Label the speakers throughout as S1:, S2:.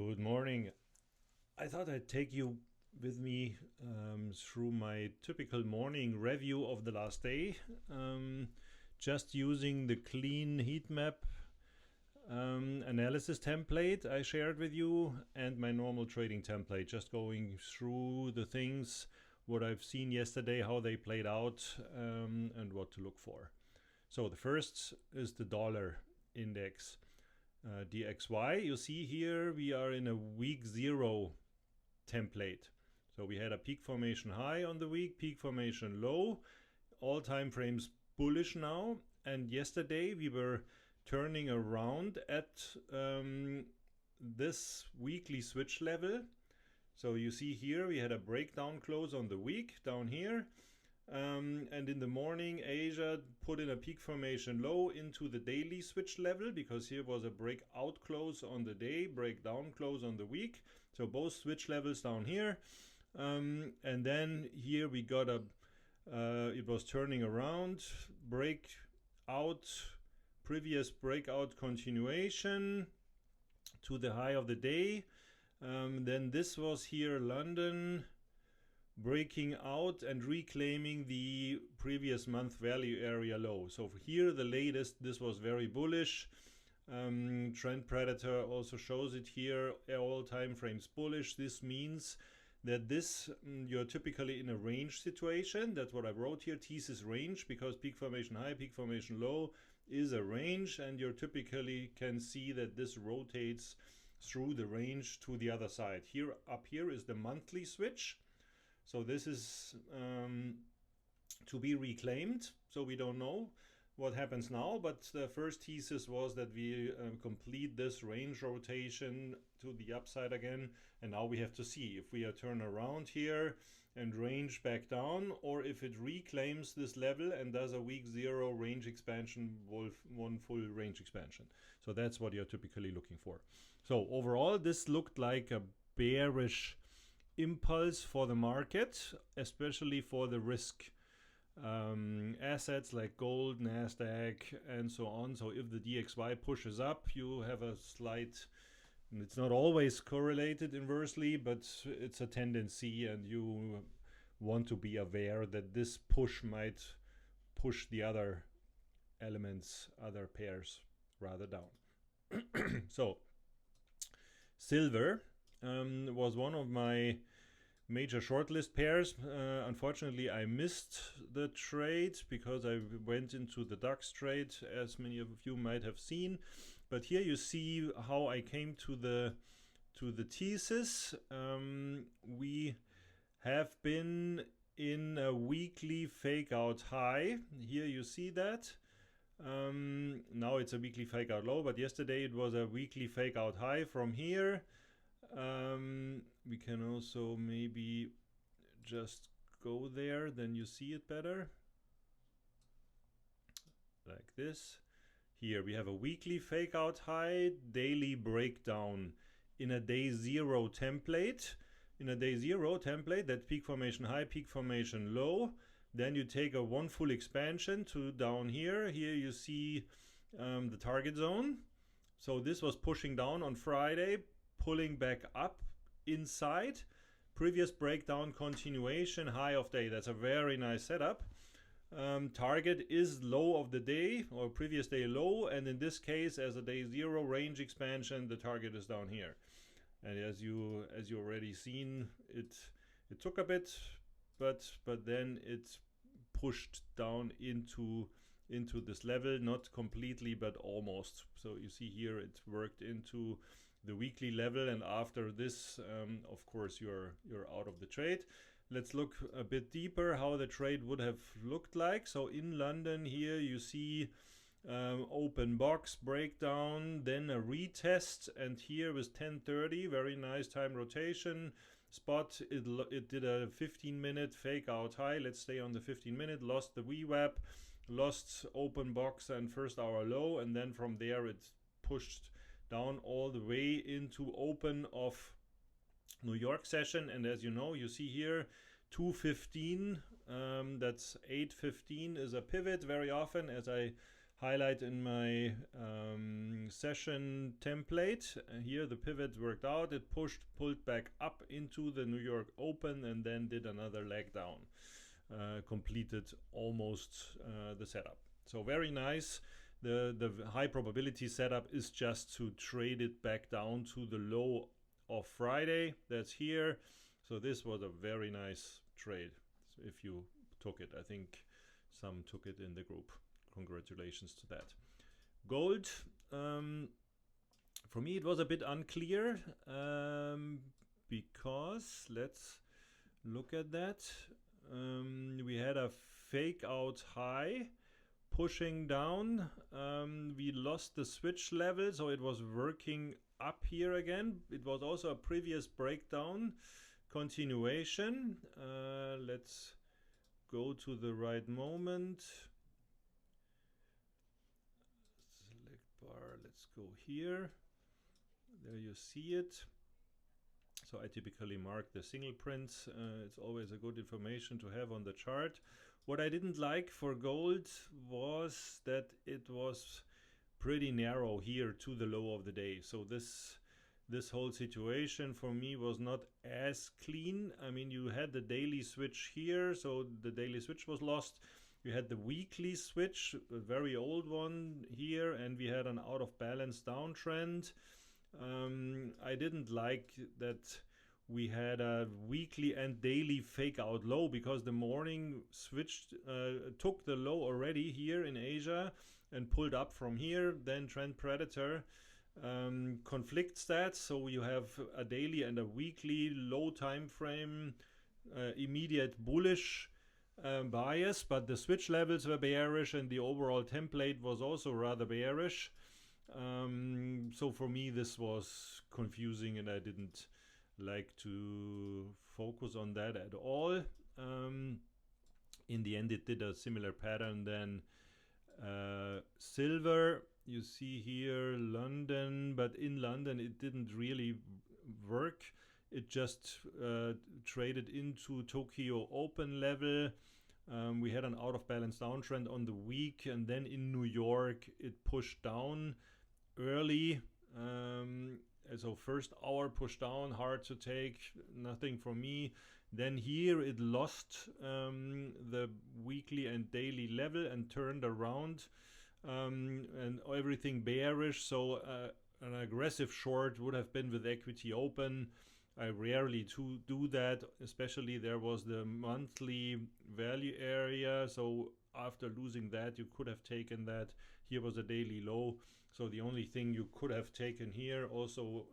S1: Good morning. I thought I'd take you with me through my typical morning review of the last day, just using the clean heat map analysis template I shared with you and my normal trading template, just going through the things, what I've seen yesterday, how they played out, and what to look for. So the first is the dollar index. DXY, you see here we are in a week 0 template. So we had a peak formation high on the week, peak formation low, all time frames bullish now, and yesterday we were turning around at this weekly switch level. So you see here we had a breakdown close on the week down here. And in the morning, Asia put in a peak formation low into the daily switch level, because here was a breakout close on the day, breakdown close on the week. So both switch levels down here. And then here we got it was turning around, breakout, previous breakout continuation to the high of the day. Then this was here, London, breaking out and reclaiming the previous month value area low. So here the latest, this was very bullish. Trend Predator also shows it here, all time frames bullish. This means that you're typically in a range situation. That's what I wrote here, thesis range, because peak formation high, peak formation low is a range, and you typically can see that this rotates through the range to the other side. Here, up here is the monthly switch. So this is to be reclaimed. So we don't know what happens now, but the first thesis was that we complete this range rotation to the upside again. And now we have to see if we turn around here and range back down, or if it reclaims this level and does a week 0 range expansion, one full range expansion. So that's what you're typically looking for. So overall, this looked like a bearish impulse for the market, especially for the risk assets like gold, Nasdaq, and so on. So if the DXY pushes up, you have a slight, it's not always correlated inversely, but it's a tendency, and you want to be aware that this push might push the other elements, other pairs rather down. So silver was one of my major shortlist pairs. Unfortunately, I missed the trade because I went into the DAX trade, as many of you might have seen. But here you see how I came to the thesis. We have been in a weekly fake out high. Here you see that. Now it's a weekly fake out low, but yesterday it was a weekly fake out high from here. We can also maybe just go there, then you see it better. Like this. Here we have a weekly fake out high, daily breakdown in a day 0 template. In a day 0 template, that peak formation high, peak formation low. Then you take a one full expansion to down here. Here you see the target zone. So this was pushing down on Friday, pulling back up inside. Previous breakdown continuation, high of day. That's a very nice setup. Target is low of the day, or previous day low, and in this case, as a day 0 range expansion, the target is down here. And as you already seen, it took a bit, but then it pushed down into this level, not completely, but almost. So you see here it worked into the weekly level, and after this, of course, you're out of the trade. Let's look a bit deeper how the trade would have looked like. So in London here you see open box breakdown, then a retest, and here was 10:30, very nice time rotation spot. It did a 15-minute fake out high. Let's stay on the 15-minute, lost the VWAP, lost open box and first hour low, and then from there it pushed down all the way into open of New York session. And as you know, you see here 215, that's 815 is a pivot very often, as I highlight in my session template. Here the pivot worked out, it pulled back up into the New York Open and then did another leg down. Completed almost the setup. So very nice. The high probability setup is just to trade it back down to the low of Friday. That's here. So this was a very nice trade. So if you took it, I think some took it in the group. Congratulations to that. Gold, for me it was a bit unclear because let's look at that. We had a fake out high pushing down. We lost the switch level, so it was working up here again. It was also a previous breakdown continuation. Let's go to the right moment. Select bar, let's go here. There you see it. So I typically mark the single prints. It's always a good information to have on the chart. What I didn't like for gold was that it was pretty narrow here to the low of the day. So this whole situation for me was not as clean. I mean, you had the daily switch here, so the daily switch was lost. You had the weekly switch, a very old one here, and we had an out of balance downtrend. I didn't like that we had a weekly and daily fake out low, because the morning switched, took the low already here in Asia and pulled up from here. Then trend predator conflicts that, so you have a daily and a weekly low time frame immediate bullish bias, but the switch levels were bearish and the overall template was also rather bearish. So for me this was confusing and I didn't like to focus on that at all. In the end it did a similar pattern than silver. You see here London, but in London it didn't really work. It just traded into Tokyo Open level. We had an out of balance downtrend on the week, and then in New York it pushed down early. So first hour pushed down, hard to take, nothing for me. Then here it lost the weekly and daily level and turned around, and everything bearish. So an aggressive short would have been with equity open. I rarely do that, especially there was the monthly value area. So after losing that, you could have taken that. Here was a daily low. So the only thing you could have taken here, also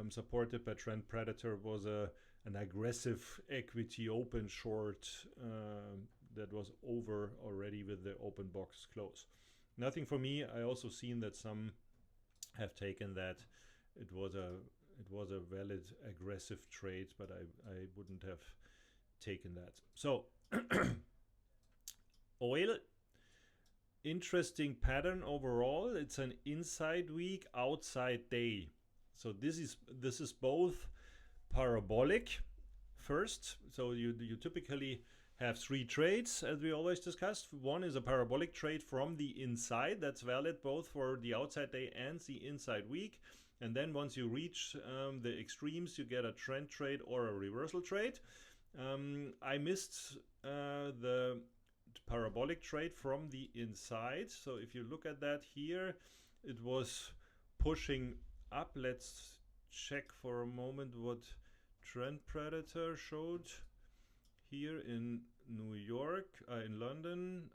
S1: supported by trend predator, was an aggressive equity open short that was over already with the open box close. Nothing for me. I also seen that some have taken that. It was a valid aggressive trade, but I wouldn't have taken that. So oil, interesting pattern overall. It's an inside week, outside day. So this is both parabolic first. So you typically have three trades, as we always discussed. One is a parabolic trade from the inside. That's valid both for the outside day and the inside week. And then once you reach the extremes, you get a trend trade or a reversal trade. I missed the parabolic trade from the inside. So if you look at that here, it was pushing up. Let's check for a moment what trend predator showed here in New York, in London.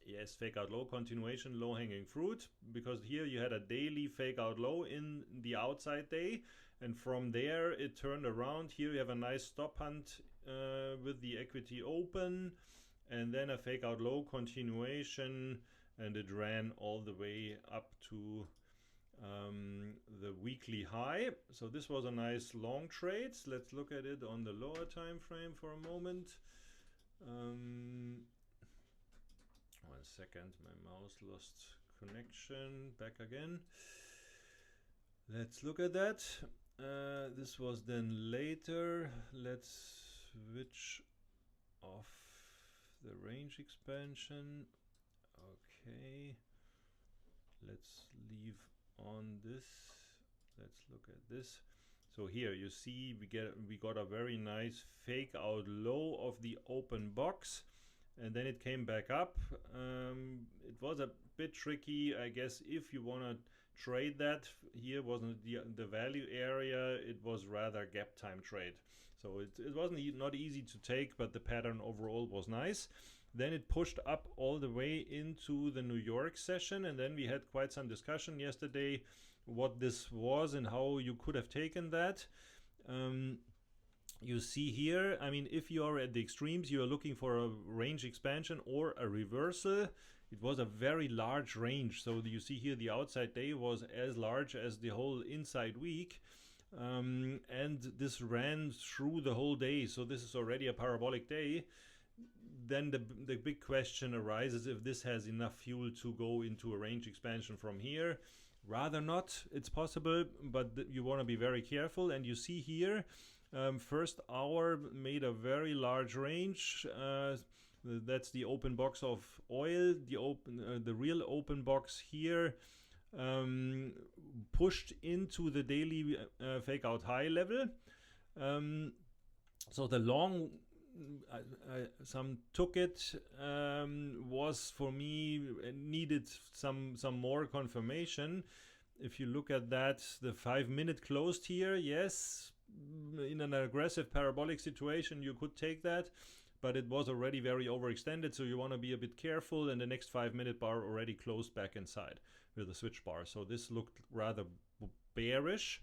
S1: Yes, fake out low, continuation, low hanging fruit, because here you had a daily fake out low in the outside day, and from there it turned around. Here you have a nice stop hunt with the equity open, and then a fake out low continuation, and it ran all the way up to the weekly high. So this was a nice long trade. Let's look at it on the lower time frame for a moment. 1 second, my mouse lost connection. Back again. Let's look at that. This was then later. Let's switch off the range expansion. Okay, let's leave on this. Let's look at this. So here you see we got a very nice fake out low of the open box, and then it came back up. It was a bit tricky, I guess, if you want to trade that. Here wasn't the value area, it was rather gap time trade. So it wasn't not easy to take, but the pattern overall was nice. Then it pushed up all the way into the New York session, and then we had quite some discussion yesterday what this was and how you could have taken that. You see here, I mean, if you are at the extremes, you are looking for a range expansion or a reversal. It was a very large range. So you see here the outside day was as large as the whole inside week. And this ran through the whole day. So this is already a parabolic day. Then the big question arises if this has enough fuel to go into a range expansion from here. Rather not. It's possible, but you want to be very careful. And you see here, first hour made a very large range. That's the open box of oil. The real open box here pushed into the daily fake out high level. So the long some took it, was for me needed some more confirmation. If you look at that, the 5-minute closed here, yes, in an aggressive parabolic situation you could take that, but it was already very overextended, so you want to be a bit careful, and the next 5-minute bar already closed back inside with a switch bar, so this looked rather bearish.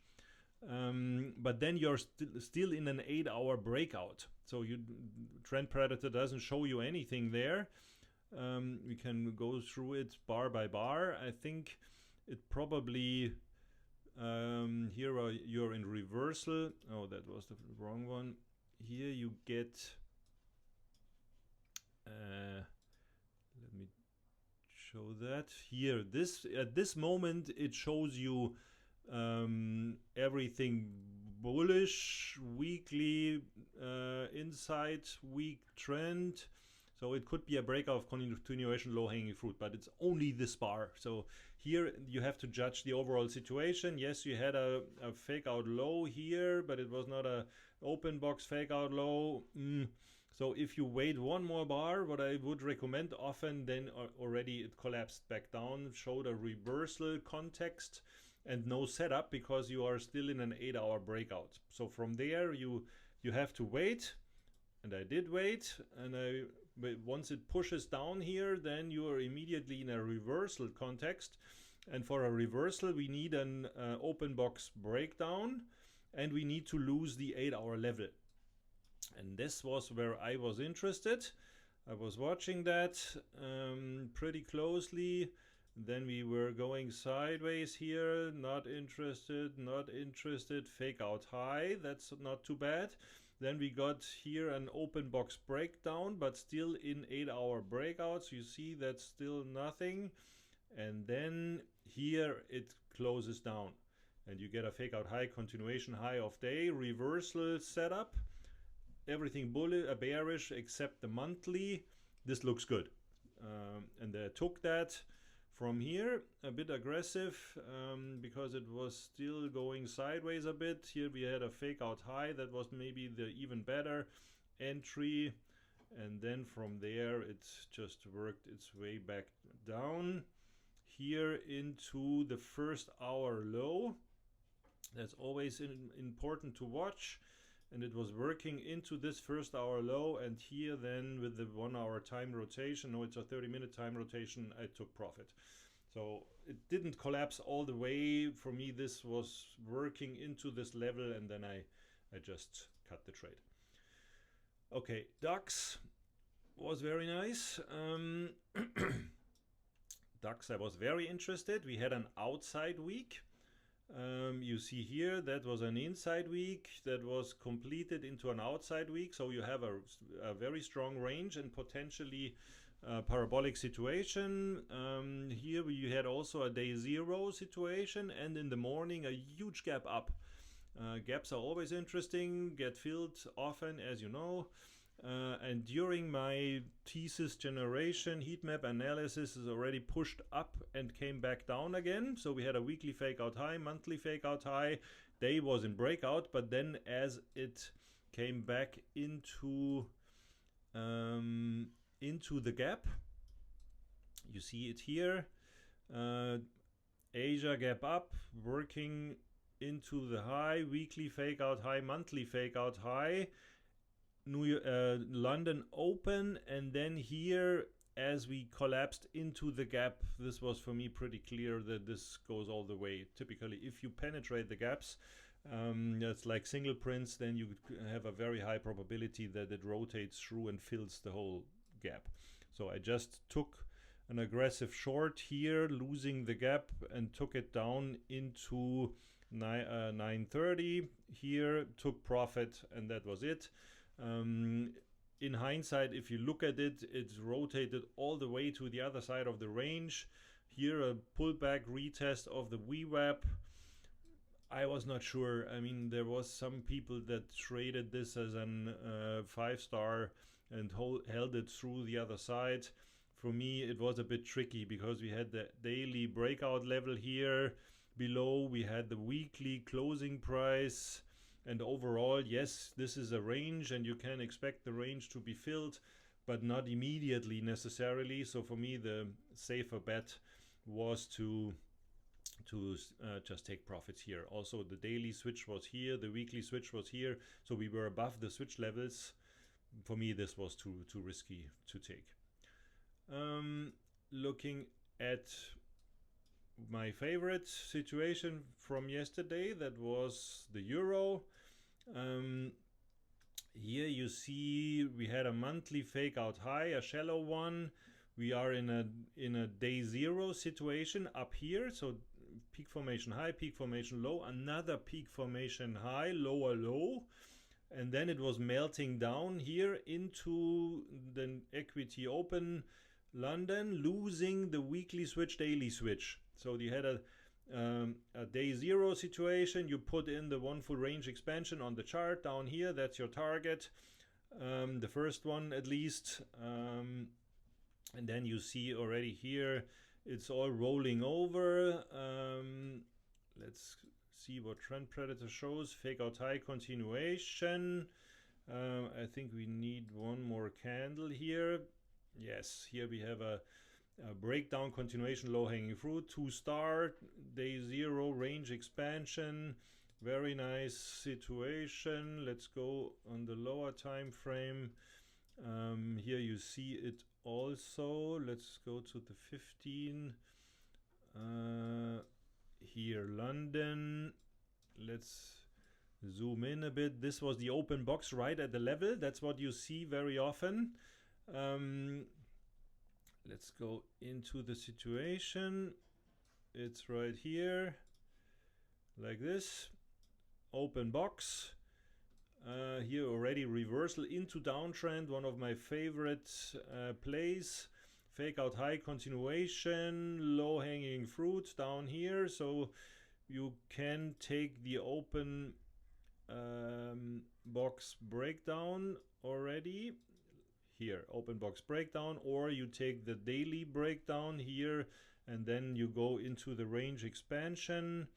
S1: But then you're still in an 8-hour breakout, so trend predator doesn't show you anything there. We can go through it bar by bar. I think it probably here you're in reversal. Oh, that was the wrong one. Here you get let me show that here. At this moment it shows you everything bullish, weekly, inside week trend. So it could be a breakout of continuation, low-hanging fruit, but it's only this bar. So here you have to judge the overall situation. Yes, you had a fake out low here, but it was not a open box fake out low. So if you wait one more bar, what I would recommend often, then already it collapsed back down, showed a reversal context and no setup because you are still in an 8-hour breakout. So from there you have to wait, and I did wait, and once it pushes down here, then you are immediately in a reversal context, and for a reversal we need an open box breakdown, and we need to lose the 8-hour level. And this was where I was interested. I was watching that pretty closely. Then we were going sideways here, not interested, fake out high, that's not too bad. Then we got here an open box breakdown, but still in 8-hour breakouts. You see that's still nothing. And then here it closes down. And you get a fake out high, continuation high of day, reversal setup. Everything bearish except the monthly. This looks good. And I took that from here, a bit aggressive, because it was still going sideways a bit. Here we had a fake out high that was maybe the even better entry, and then from there it just worked its way back down here into the first hour low. That's always important to watch, and it was working into this first hour low, and here then with the 1 hour time rotation, no, it's a 30-minute time rotation, I took profit. So it didn't collapse all the way. For me, this was working into this level, and then I just cut the trade. Okay, DAX was very nice. DAX, I was very interested. We had an outside week. You see here that was an inside week that was completed into an outside week, so you have a very strong range and potentially parabolic situation. Here we had also a day zero situation, and in the morning a huge gap up. Gaps are always interesting, get filled often, as you know. And during my thesis generation, heat map analysis is already pushed up and came back down again. So we had a weekly fake out high, monthly fake out high. Day was in breakout, but then as it came back into the gap, you see it here. Asia gap up, working into the high, weekly fake out high, monthly fake out high. London open, and then here as we collapsed into the gap, this was for me pretty clear that this goes all the way. Typically, if you penetrate the gaps, that's like single prints, then you have a very high probability that it rotates through and fills the whole gap. So I just took an aggressive short here, losing the gap, and took it down into 930 here, took profit, and that was it. In hindsight, if you look at it, it's rotated all the way to the other side of the range. Here a pullback retest of the VWAP. I was not sure. I mean, there was some people that traded this as an 5-star and held it through the other side. For me, it was a bit tricky because we had the daily breakout level here below. We had the weekly closing price. And overall, yes, this is a range and you can expect the range to be filled, but not immediately necessarily. So for me, the safer bet was to just take profits here. Also, the daily switch was here, the weekly switch was here. So we were above the switch levels. For me, this was too risky to take. Looking at my favorite situation from yesterday, that was the euro. Here you see we had a monthly fake out high, a shallow one. We are in a day zero situation up here. So peak formation high, peak formation low, another peak formation high, lower low. And then it was melting down here into the equity open London, losing the weekly switch, daily switch. So you had a day zero situation. You put in the one full range expansion on the chart down here. That's your target, the first one at least. And then you see already here it's all rolling over. Let's see what Trend Predator shows. Fake out high continuation. I think we need one more candle here. Yes, here we have a breakdown continuation, low hanging fruit, 2-star, day zero, range expansion. Very nice situation. Let's go on the lower time frame. Here you see it also. Let's go to the 15. Here London. Let's zoom in a bit. This was the open box right at the level. That's what you see very often. Let's go into the situation. It's right here, like this. Open box. Here already reversal into downtrend, one of my favorite plays. Fake out high continuation, low hanging fruit down here. So you can take the open box breakdown already. Here, open box breakdown, or you take the daily breakdown here and then you go into the range expansion.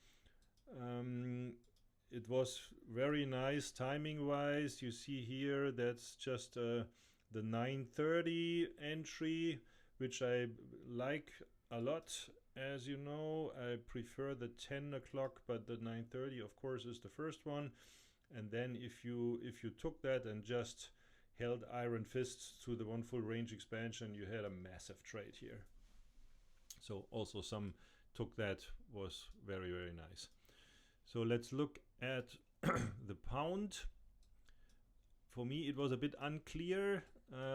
S1: It was very nice timing wise. You see here that's just the 930 entry, which I like a lot. As you know, I prefer the 10 o'clock, but the 930 of course is the first one. And then if you took that and just held iron fists to the one full range expansion, you had a massive trade here. So also some took that, was very, very nice. So let's look at the pound. For me, it was a bit unclear.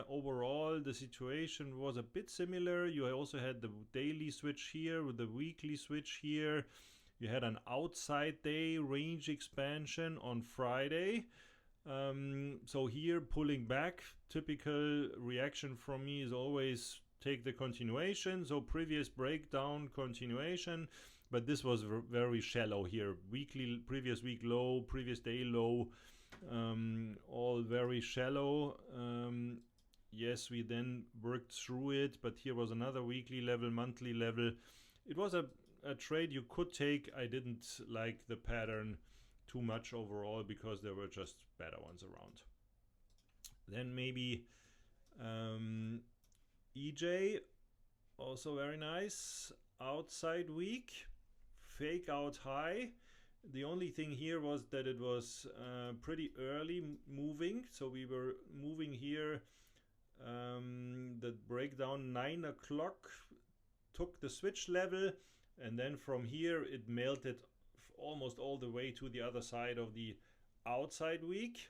S1: Overall, the situation was a bit similar. You also had the daily switch here with the weekly switch here. You had an outside day range expansion on Friday. So here pulling back, typical reaction from me is always take the continuation. So previous breakdown continuation, but this was very shallow here. Weekly, previous week low, previous day low. all very shallow. Yes, we then worked through it, but here was another weekly level, monthly level. It was a trade you could take. I didn't like the pattern too much overall because there were just better ones around. Then maybe EJ, also very nice. Outside week, fake out high. The only thing here was that it was pretty early moving, so we were moving here. The breakdown 9 o'clock took the switch level, and then from here it melted almost all the way to the other side of the outside week.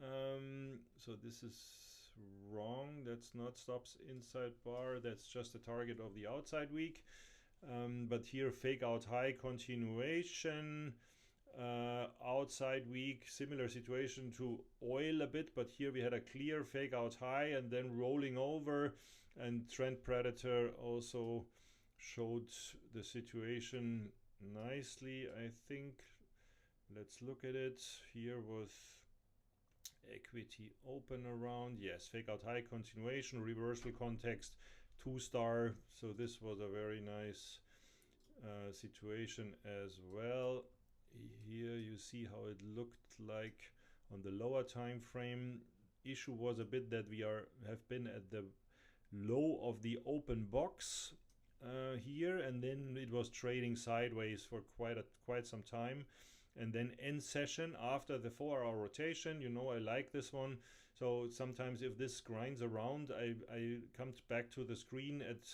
S1: So this is wrong. That's not stops inside bar, that's just the target of the outside week. But here fake out high continuation, outside week, similar situation to oil a bit, but here we had a clear fake out high and then rolling over, and trend predator also showed the situation nicely, I think. Let's look at it. Here was equity open around, yes, fake out high continuation, reversal context, 2-star, so this was a very nice situation as well. Here you see how it looked like on the lower time frame. Issue was a bit that we have been at the low of the open box here, and then it was trading sideways for quite some time, and then end session after the 4-hour rotation. You know, I like this one. So sometimes if this grinds around, I come back to the screen at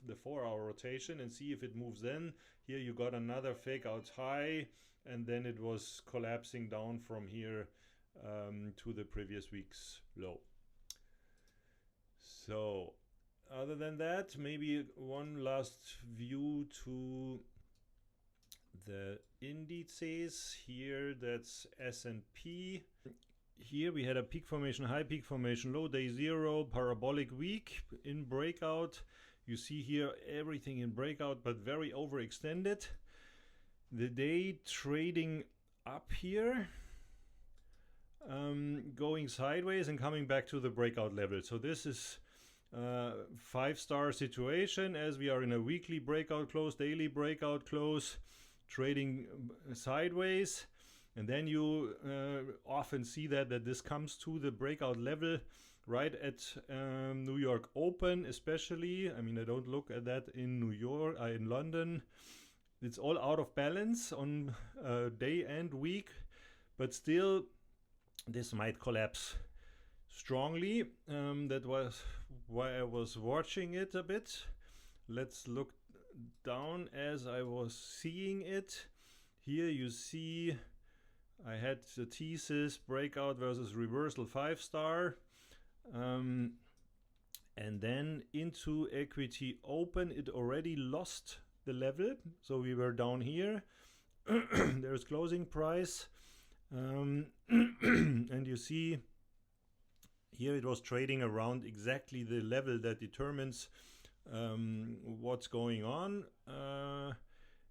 S1: the 4-hour rotation and see if it moves then. Here you got another fake out high, and then it was collapsing down from here to the previous week's low. So other than that, maybe one last view to the indices. Here that's S&P. Here we had a peak formation, high, peak formation, low, day 0, parabolic week in breakout. You see here everything in breakout, but very overextended. The day trading up here, going sideways and coming back to the breakout level. So this is 5-star situation, as we are in a weekly breakout close, daily breakout close, trading sideways. And then you often see that this comes to the breakout level right at New York Open, especially. I mean, I don't look at that in New York, in London. It's all out of balance on day and week, but still this might collapse strongly. That was why I was watching it a bit. Let's look down as I was seeing it. Here you see I had the thesis breakout versus reversal 5-star, and then into equity open it already lost the level, so we were down here. There's closing price, and you see here it was trading around exactly the level that determines what's going on.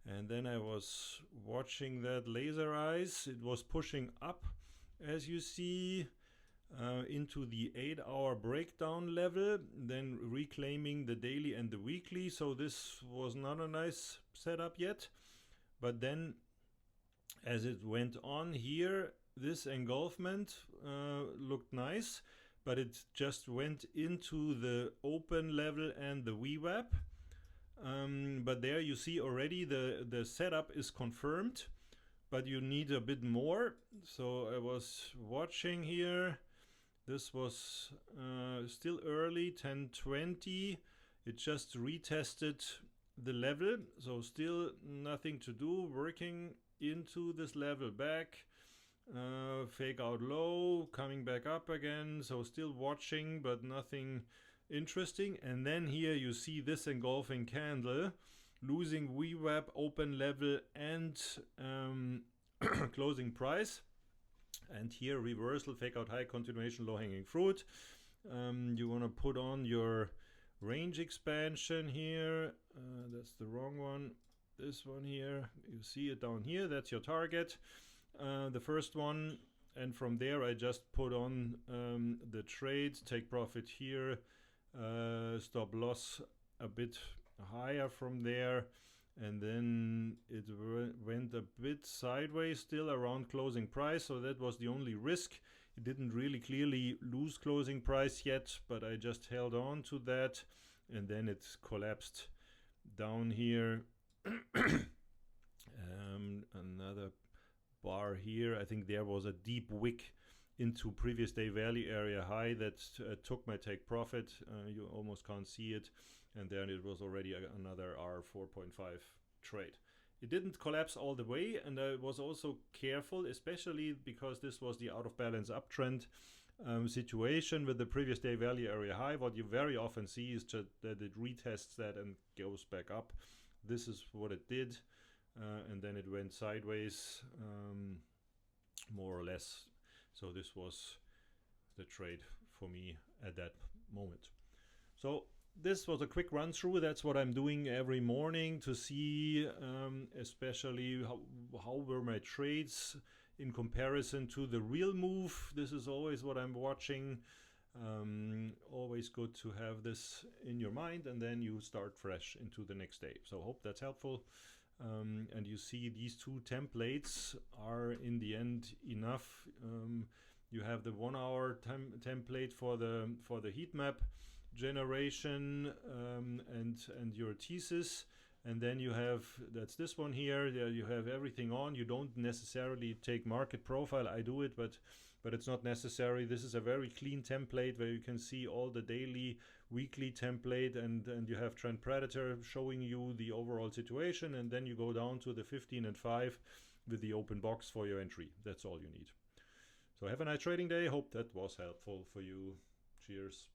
S1: And then I was watching that laser eyes. It was pushing up, as you see, into the 8-hour breakdown level, then reclaiming the daily and the weekly. So this was not a nice setup yet. But then as it went on here, this engulfment looked nice, but it just went into the open level and the VWAP. But there you see already the setup is confirmed, but you need a bit more. So I was watching here. This was still early, 10:20. It just retested the level, so still nothing to do. Working into this level back, fake out low, coming back up again. So still watching, but nothing interesting. And then here you see this engulfing candle losing VWAP, open level, and closing price. And here reversal, fake out high, continuation, low hanging fruit. You want to put on your range expansion here. That's the wrong one. This one here, you see it down here, that's your target. The first one, and from there I just put on the trade, take profit here, stop loss a bit higher from there, and then it went a bit sideways still around closing price, so that was the only risk. It didn't really clearly lose closing price yet, but I just held on to that, and then it collapsed down here. Another bar here. I think there was a deep wick into previous day value area high that took my take profit. You almost can't see it, and then it was already another R4.5 trade. It didn't collapse all the way, and I was also careful, especially because this was the out of balance uptrend situation with the previous day value area high. What you very often see is just that it retests that and goes back up. This is what it did, and then it went sideways, more or less. So this was the trade for me at that moment. So this was a quick run through. That's what I'm doing every morning to see especially how were my trades in comparison to the real move. This is always what I'm watching. Always good to have this in your mind, and then you start fresh into the next day. So hope that's helpful. And you see these two templates are in the end enough. You have the 1 hour template for the heat map generation and your thesis, and then you have, that's this one here. There you have everything on. You don't necessarily take market profile. I do it, but it's not necessary. This is a very clean template where you can see all the daily, weekly template, and you have trend predator showing you the overall situation, and then you go down to the 15 and 5 with the open box for your entry. That's all you need. So have a nice trading day. Hope that was helpful for you. Cheers.